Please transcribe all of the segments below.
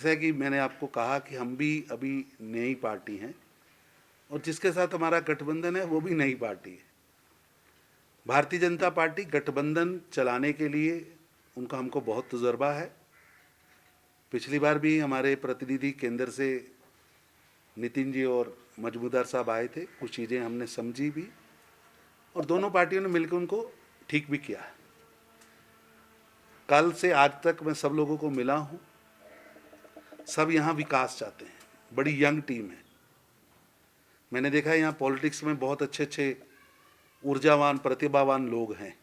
जैसा कि मैंने आपको कहा कि हम भी अभी नई पार्टी हैं और जिसके साथ हमारा गठबंधन है वो भी नई पार्टी है। भारतीय जनता पार्टी गठबंधन चलाने के लिए उनका हमको बहुत तजुर्बा है। पिछली बार भी हमारे प्रतिनिधि केंद्र से नितिन जी और मजमूदार साहब आए थे, कुछ चीज़ें हमने समझी भी और दोनों पार्टियों ने मिलकर उनको ठीक भी किया है। कल से आज तक मैं सब लोगों को मिला हूँ, सब यहाँ विकास चाहते हैं। बड़ी यंग टीम है। मैंने देखा है यहाँ पॉलिटिक्स में बहुत अच्छे अच्छे ऊर्जावान प्रतिभावान लोग हैं।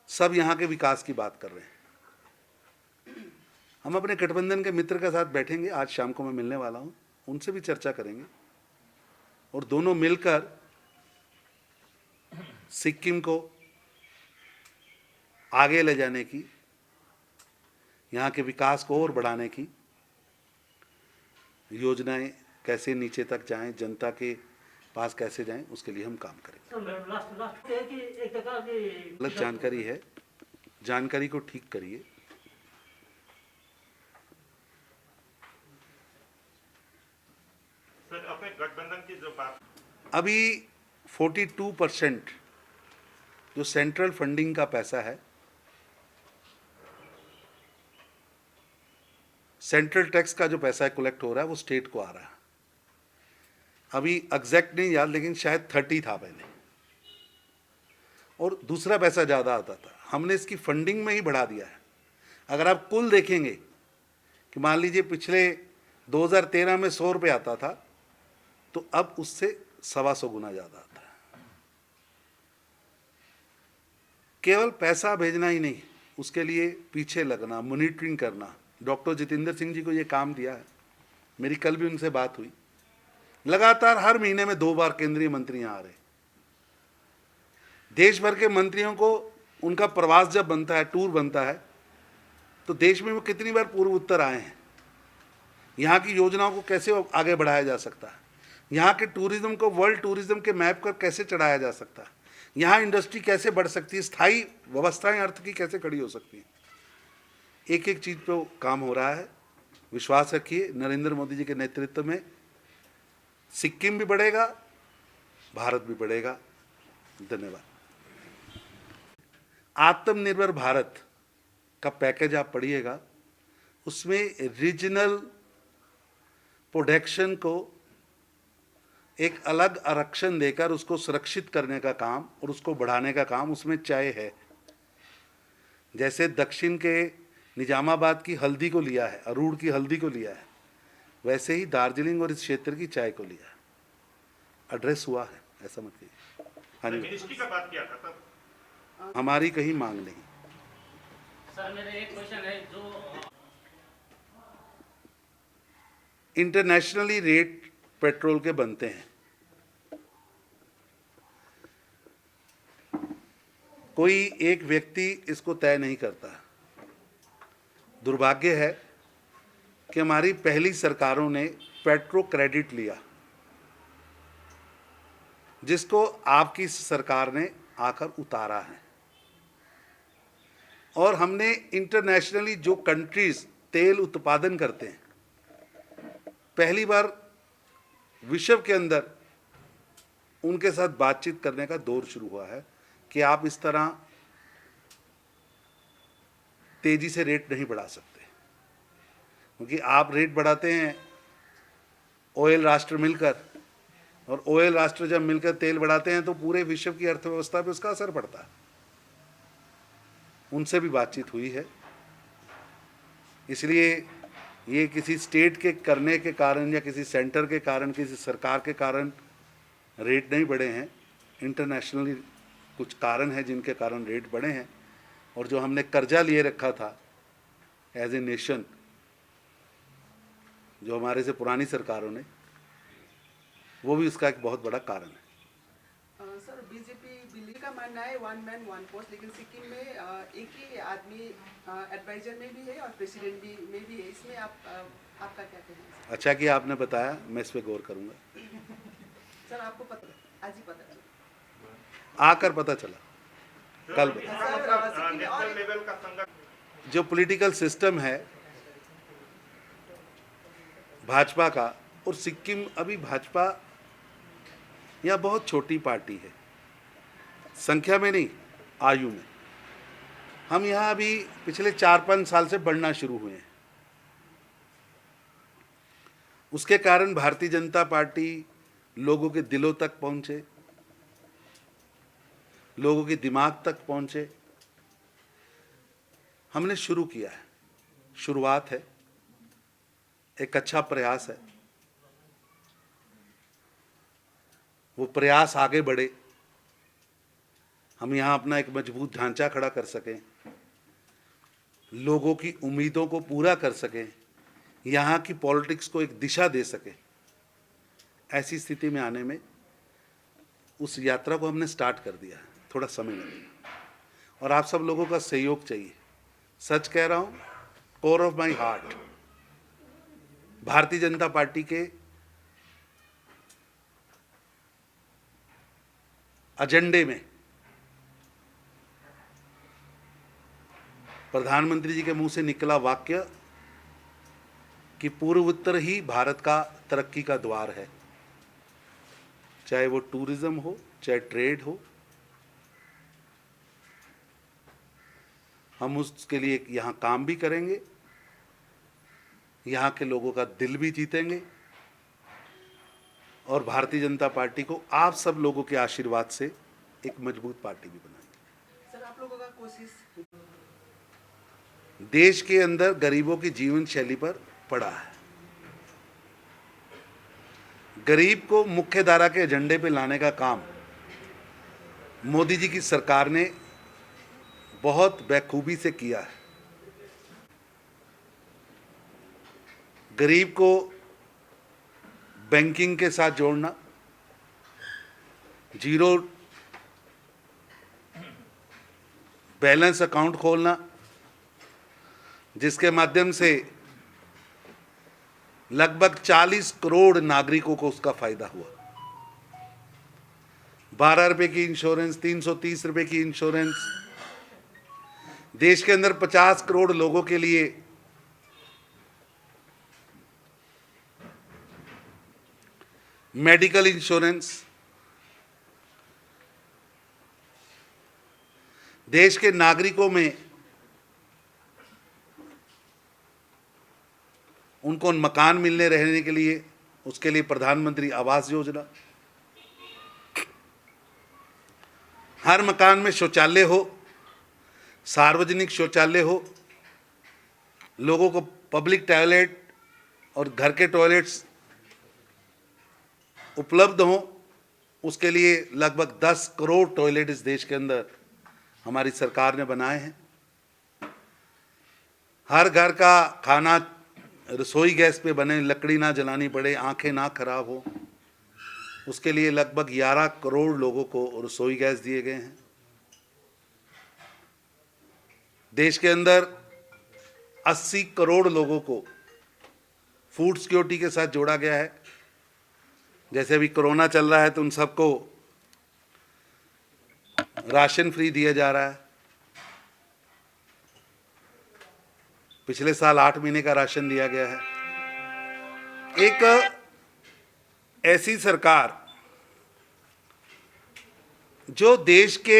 सब यहाँ के विकास की बात कर रहे हैं। हम अपने गठबंधन के मित्र के साथ बैठेंगे, आज शाम को मैं मिलने वाला हूँ, उनसे भी चर्चा करेंगे और दोनों मिलकर सिक्किम को आगे ले जाने की, यहाँ के विकास को और बढ़ाने की योजनाएं कैसे नीचे तक जाएं, जनता के पास कैसे जाएं, उसके लिए हम काम करेंगे। गलत जानकारी है, जानकारी को ठीक करिए। सर, अपने गठबंधन की जो बात, अभी 42% जो सेंट्रल फंडिंग का पैसा है, सेंट्रल टैक्स का जो पैसा कलेक्ट हो रहा है वो स्टेट को आ रहा है। अभी एग्जैक्ट नहीं याद, लेकिन शायद 30 था पहले और दूसरा पैसा ज़्यादा आता था। हमने इसकी फंडिंग में ही बढ़ा दिया है। अगर आप कुल देखेंगे कि मान लीजिए पिछले 2013 में 100 रुपये आता था, तो अब उससे 125 गुना ज़्यादा आता है। केवल पैसा भेजना ही नहीं, उसके लिए पीछे लगना, मॉनिटरिंग करना। डॉक्टर जितेंद्र सिंह जी को ये काम दिया है। मेरी कल भी उनसे बात हुई। लगातार हर महीने में 2 बार केंद्रीय मंत्री यहाँ आ रहे। देश भर के मंत्रियों को उनका प्रवास जब बनता है, टूर बनता है, तो देश में वो कितनी बार पूर्व उत्तर आए हैं। यहाँ की योजनाओं को कैसे आगे बढ़ाया जा सकता है, यहाँ के टूरिज्म को वर्ल्ड टूरिज्म के मैप पर कैसे चढ़ाया जा सकता है, यहाँ इंडस्ट्री कैसे बढ़ सकती है, स्थायी व्यवस्थाएं अर्थ की कैसे खड़ी हो सकती हैं। एक एक चीज़ पे काम हो रहा है। विश्वास रखिए, नरेंद्र मोदी जी के नेतृत्व में सिक्किम भी बढ़ेगा, भारत भी बढ़ेगा। धन्यवाद। आत्मनिर्भर भारत का पैकेज आप पढ़िएगा, उसमें रीजनल प्रोडक्शन को एक अलग आरक्षण देकर उसको सुरक्षित करने का काम और उसको बढ़ाने का काम उसमें चाय है। जैसे दक्षिण के निजामाबाद की हल्दी को लिया है, अरूड़ की हल्दी को लिया है, वैसे ही दार्जिलिंग और इस क्षेत्र की चाय को लिया है। एड्रेस हुआ है, ऐसा मत कीजिए। हाँ जी, मिनिस्ट्री का बात किया था सर। हमारी कहीं मांग नहीं। सर, मेरा एक क्वेश्चन है, जो इंटरनेशनली रेट पेट्रोल के बनते हैं, कोई एक व्यक्ति इसको तय नहीं करता। दुर्भाग्य है कि हमारी पहली सरकारों ने पेट्रो क्रेडिट लिया, जिसको आपकी सरकार ने आकर उतारा है। और हमने इंटरनेशनली जो कंट्रीज तेल उत्पादन करते हैं, पहली बार विश्व के अंदर उनके साथ बातचीत करने का दौर शुरू हुआ है कि आप इस तरह तेजी से रेट नहीं बढ़ा सकते, क्योंकि आप रेट बढ़ाते हैं ऑयल राष्ट्र मिलकर, और ऑयल राष्ट्र जब मिलकर तेल बढ़ाते हैं तो पूरे विश्व की अर्थव्यवस्था पे उसका असर पड़ता है। उनसे भी बातचीत हुई है। इसलिए ये किसी स्टेट के करने के कारण या किसी सेंटर के कारण, किसी सरकार के कारण रेट नहीं बढ़े हैं। इंटरनेशनली कुछ कारण है जिनके कारण रेट बढ़े हैं। और जो हमने कर्जा लिए रखा था एज ए नेशन, जो हमारे से पुरानी सरकारों ने, वो भी उसका एक बहुत बड़ा कारण है। सर, बीजेपी दिल्ली का मानना है 1 मैन 1 पोस्ट, लेकिन सिक्किम में एक ही आदमी एडवाइजर में भी है और प्रेसिडेंट में भी है। इसमें आपका क्या कहना है? अच्छा कि आपने बताया, मैं इस पर गौर करूंगा। सर, आपको पता, आज ही पता चला? आकर पता चला, कल नेशनल लेवल का संगठन जो पॉलिटिकल सिस्टम है भाजपा का, और सिक्किम अभी भाजपा यह बहुत छोटी पार्टी है, संख्या में नहीं, आयु में। हम यहाँ अभी पिछले 4-5 साल से बढ़ना शुरू हुए हैं। उसके कारण भारतीय जनता पार्टी लोगों के दिलों तक पहुँचे, लोगों के दिमाग तक पहुँचे। हमने शुरू किया है, शुरुआत है, एक अच्छा प्रयास है। वो प्रयास आगे बढ़े, हम यहाँ अपना एक मजबूत ढांचा खड़ा कर सकें, लोगों की उम्मीदों को पूरा कर सकें, यहाँ की पॉलिटिक्स को एक दिशा दे सकें। ऐसी स्थिति में आने में उस यात्रा को हमने स्टार्ट कर दिया है। थोड़ा समय लगेगा और आप सब लोगों का सहयोग चाहिए। सच कह रहा हूँ, core of my heart, Bharatiya Janata party के एजेंडे में प्रधानमंत्री जी के मुंह से निकला वाक्य कि पूर्वोत्तर ही भारत का तरक्की का द्वार है, चाहे वो टूरिज्म हो, चाहे ट्रेड हो। हम उसके लिए यहाँ काम भी करेंगे, यहाँ के लोगों का दिल भी जीतेंगे और भारतीय जनता पार्टी को आप सब लोगों के आशीर्वाद से एक मजबूत पार्टी भी बनाएंगे। सर, आप लोगों का कोशिश देश के अंदर गरीबों की जीवन शैली पर पड़ा है। गरीब को मुख्य धारा के एजेंडे पे लाने का काम मोदी जी की सरकार ने बहुत बेखूबी से किया है। गरीब को बैंकिंग के साथ जोड़ना, जीरो बैलेंस अकाउंट खोलना, जिसके माध्यम से लगभग 40 करोड़ नागरिकों को उसका फायदा हुआ। 12 रुपए की इंश्योरेंस, 330 रुपए की इंश्योरेंस, देश के अंदर 50 करोड़ लोगों के लिए मेडिकल इंश्योरेंस, देश के नागरिकों में उनको मकान मिलने रहने के लिए, उसके लिए प्रधानमंत्री आवास योजना, हर मकान में शौचालय हो, सार्वजनिक शौचालय हो, लोगों को पब्लिक टॉयलेट और घर के टॉयलेट्स उपलब्ध हों, उसके लिए लगभग 10 करोड़ टॉयलेट इस देश के अंदर हमारी सरकार ने बनाए हैं। हर घर का खाना रसोई गैस पे बने, लकड़ी ना जलानी पड़े, आंखें ना खराब हो, उसके लिए लगभग 11 करोड़ लोगों को रसोई गैस दिए गए हैं। देश के अंदर 80 करोड़ लोगों को फूड सिक्योरिटी के साथ जोड़ा गया है। जैसे अभी कोरोना चल रहा है तो उन सबको राशन फ्री दिया जा रहा है। पिछले साल 8 महीने का राशन दिया गया है। एक ऐसी सरकार जो देश के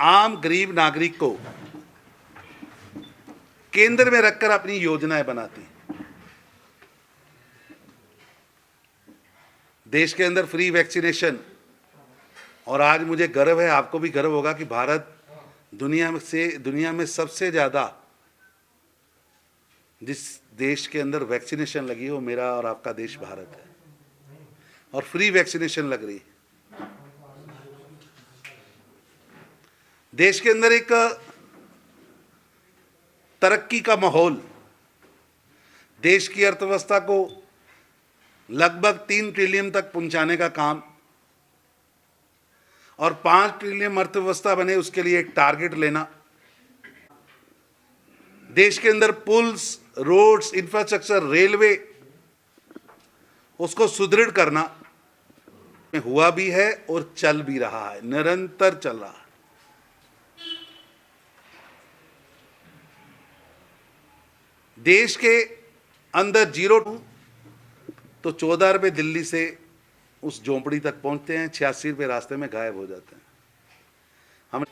आम गरीब नागरिक को केंद्र में रखकर अपनी योजनाएं बनाती है। देश के अंदर फ्री वैक्सीनेशन, और आज मुझे गर्व है, आपको भी गर्व होगा कि भारत दुनिया में सबसे ज़्यादा जिस देश के अंदर वैक्सीनेशन लगी हो, मेरा और आपका देश भारत है, और फ्री वैक्सीनेशन लग रही है। देश के अंदर एक तरक्की का माहौल, देश की अर्थव्यवस्था को लगभग 3 ट्रिलियन तक पहुंचाने का काम, और 5 ट्रिलियन अर्थव्यवस्था बने उसके लिए एक टारगेट लेना, देश के अंदर पुल्स, रोड्स, इंफ्रास्ट्रक्चर, रेलवे, उसको सुदृढ़ करना हुआ भी है और चल भी रहा है, निरंतर चल रहा है। देश के अंदर तो 14 रुपये दिल्ली से उस झोंपड़ी तक पहुंचते हैं, 86 रुपये रास्ते में गायब हो जाते हैं। हम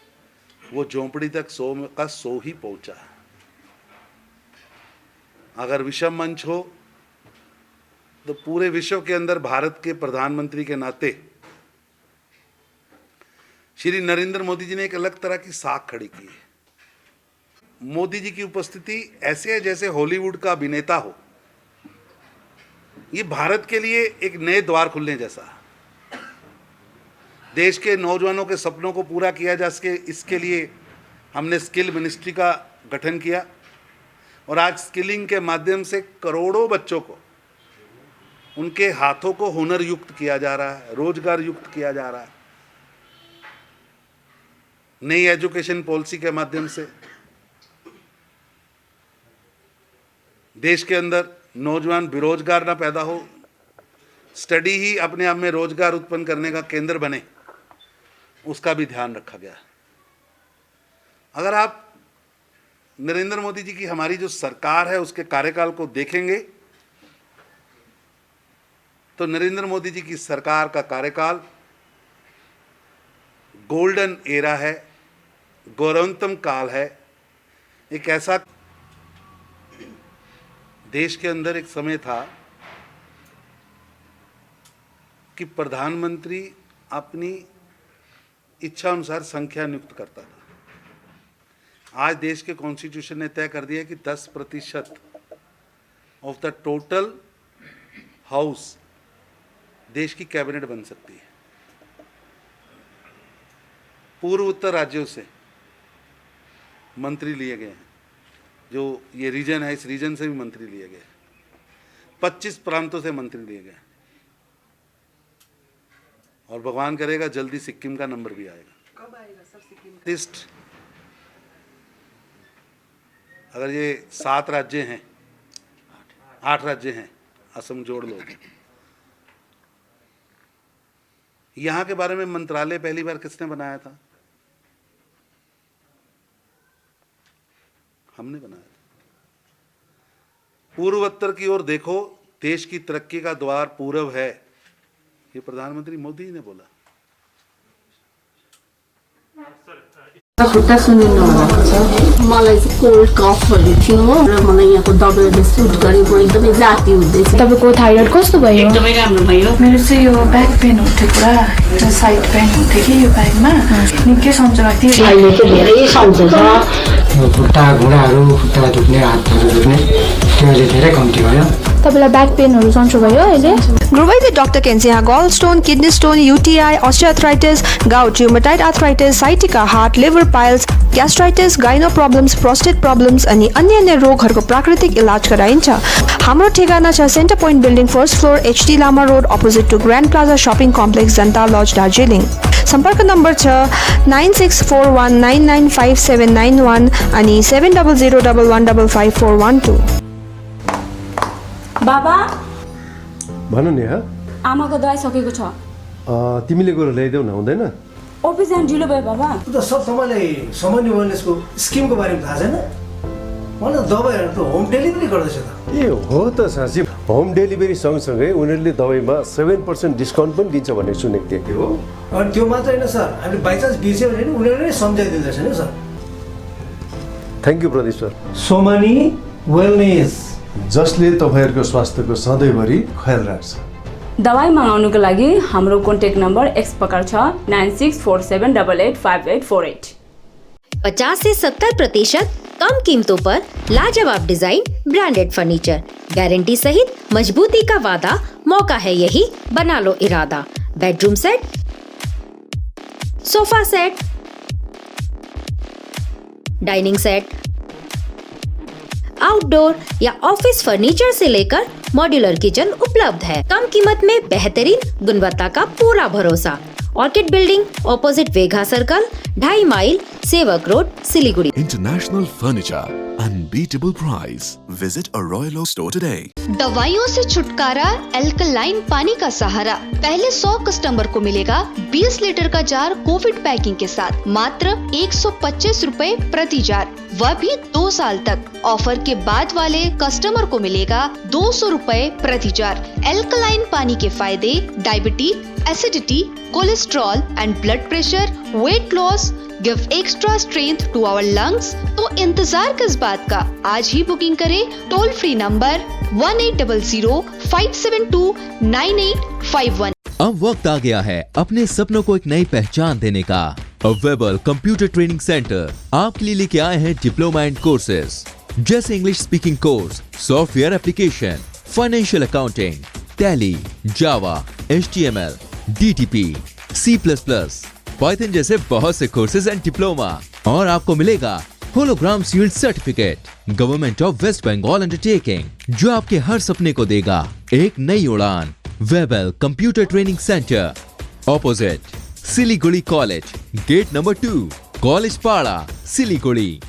वो झोंपड़ी तक 100 का 100 ही पहुंचा। अगर विषम मंच हो तो पूरे विश्व के अंदर भारत के प्रधानमंत्री के नाते श्री नरेंद्र मोदी जी ने एक अलग तरह की साख खड़ी की है। मोदी जी की उपस्थिति ऐसे है जैसे हॉलीवुड का अभिनेता हो। ये भारत के लिए एक नए द्वार खुलने जैसा। देश के नौजवानों के सपनों को पूरा किया जा सके, इसके लिए हमने स्किल मिनिस्ट्री का गठन किया और आज स्किलिंग के माध्यम से करोड़ों बच्चों को, उनके हाथों को हुनर युक्त किया जा रहा है, रोजगार युक्त किया जा रहा है। नई एजुकेशन पॉलिसी के माध्यम से देश के अंदर नौजवान बेरोजगार ना पैदा हो, स्टडी ही अपने आप में रोजगार उत्पन्न करने का केंद्र बने, उसका भी ध्यान रखा गया। अगर आप नरेंद्र मोदी जी की हमारी जो सरकार है उसके कार्यकाल को देखेंगे तो नरेंद्र मोदी जी की सरकार का कार्यकाल गोल्डन एरा है, गौरवंतम काल है। एक ऐसा देश के अंदर एक समय था कि प्रधानमंत्री अपनी इच्छा अनुसार संख्या नियुक्त करता था। आज देश के कॉन्स्टिट्यूशन ने तय कर दिया कि 10% ऑफ द टोटल हाउस देश की कैबिनेट बन सकती है। पूर्व उत्तर राज्यों से मंत्री लिए गए हैं, जो ये रीजन है, इस रीजन से भी मंत्री लिए गए, 25 प्रांतों से मंत्री लिए गए और भगवान करेगा जल्दी सिक्किम का नंबर भी आएगा। कब आएगा सर सिक्किम? लिस्ट अगर ये 7 राज्य हैं, 8 राज्य हैं, असम जोड़ लो, यहाँ के बारे में मंत्रालय पहली बार किसने बनाया था? हमने बनाया था। पूर्वोत्तर की ओर देखो, देश की तरक्की का द्वार पूर्व है, ये प्रधानमंत्री मोदी जी ने बोला। खुट्टा सुनिनु भएको छ। मलाई चाहिँ कोल्ड कफहरू थियो र मलाई यहाँको दबाईले सुट गरेको एकदमै जाती हुँदैछ। तपाईँको थाइरोइड कस्तो भयो? एकदमै राम्रो भयो। मेरो चाहिँ यो ब्याक पेन हुन्थ्यो पुरा, यो साइड पेन हुन्थ्यो कि यो ब्याकमा निकै सन्चो लाग्थ्यो। अहिले चाहिँ धेरै सन्चो छ। खुट्टा घुँडाहरू, खुट्टा दुख्ने, हातहरू दुख्ने त्यो अहिले धेरै कम्ती भयो। तपाईँलाई ब्याक पेनहरू सन्चो भयो अहिले? Grovai Dr. Kensia gallstone, kidney stone, UTI, osteoarthritis, gout, rheumatoid arthritis, sciatica, heart, liver piles, gastritis, gyno problems, prostate problems अनि अन्य रोगहरूको प्राकृतिक इलाज गराइन्छ। हाम्रो ठेगाना छ centre point building first floor HD Lama road opposite to grand plaza shopping complex जनता lodge Darjeeling. सम्पर्क नम्बर छ 9641995791 अनि 7001155412। बाबा भन नि। आमाको दबाई सकेको छ। तिमीले गएर ल्याइदेऊ न, हुँदैन? अफिस जान ढिलो भयो बाबा। सर तपाईँलाई सामान्य वेलनेसको स्किमको बारेमा थाहा छैन? मलाई दबाईहरू त होम डेलिभरी गर्दैछ त। ए हो त साँच्ची, होम डेलिभरी सँगसँगै उनीहरूले दबाईमा 7% डिस्काउन्ट पनि दिन्छ भनेर सुनेको थिएँ। हो, अनि त्यो मात्र होइन सर, हामीले बाइचान्स बिर्स्यो भने नि उनीहरूले नै सम्झाइदिँदैछ नि sir. Thank you Pradeep sir. Somani wellness, जसले तपाईँहरूको स्वास्थ्यको सधैँभरि ख्याल राख्छ। दबाई मगाउनुको लागि हाम्रो कन्ट्याक्ट नम्बर एक्स प्रकार छ 9647885848। 50 से 70% कम कीमतों पर लाजवाब डिजाइन, ब्रांडेड फर्नीचर, गारंटी सहित मजबूती का वादा। मौका है यही, बना लो इरादा। Bedroom set, sofa set, dining set, outdoor या ऑफिस फर्नीचर से लेकर मॉड्यूलर किचन उपलब्ध है। कम कीमत में बेहतरीन गुणवत्ता का पूरा भरोसा। Orchid building opposite Vegha circle, 2.5 mile, Sevoke road, Siliguri. International Furniture, unbeatable price. Visit a Royal Oak store today. दवाइयों से छुटकारा, एल्कलाइन पानी का सहारा। पहले 100 कस्टमर को मिलेगा 20 लीटर का जार कोविड पैकिंग के साथ मात्र 125 रुपए प्रति जार, वह भी 2 साल तक। ऑफर के बाद वाले कस्टमर को मिलेगा 200 रुपए प्रति जार। एल्कलाइन पानी के फायदे: diabetes, acidity, cholesterol and blood pressure, weight loss, give extra strength to our lungs. तो इंतजार किस बात का, आज ही बुकिंग करें टोल फ्री नंबर 1800-572-9851। अब वक्त आ गया है अपने सपनों को एक नई पहचान देने का। वेबल कंप्यूटर ट्रेनिंग सेंटर आपके लिए लेके आए हैं डिप्लोमा एंड कोर्सेज जैसे English speaking course, software application, financial accounting, Tally, Java, HTML, DTP, C++, Python जैसे बहुत से कोर्सेज एंड डिप्लोमा। और आपको मिलेगा hologram sealed certificate government of West Bengal undertaking, जो आपके हर सपने को देगा एक नई उड़ान। Webel computer training centre, opposite Siliguri college, gate number 2, College Para, Siliguri.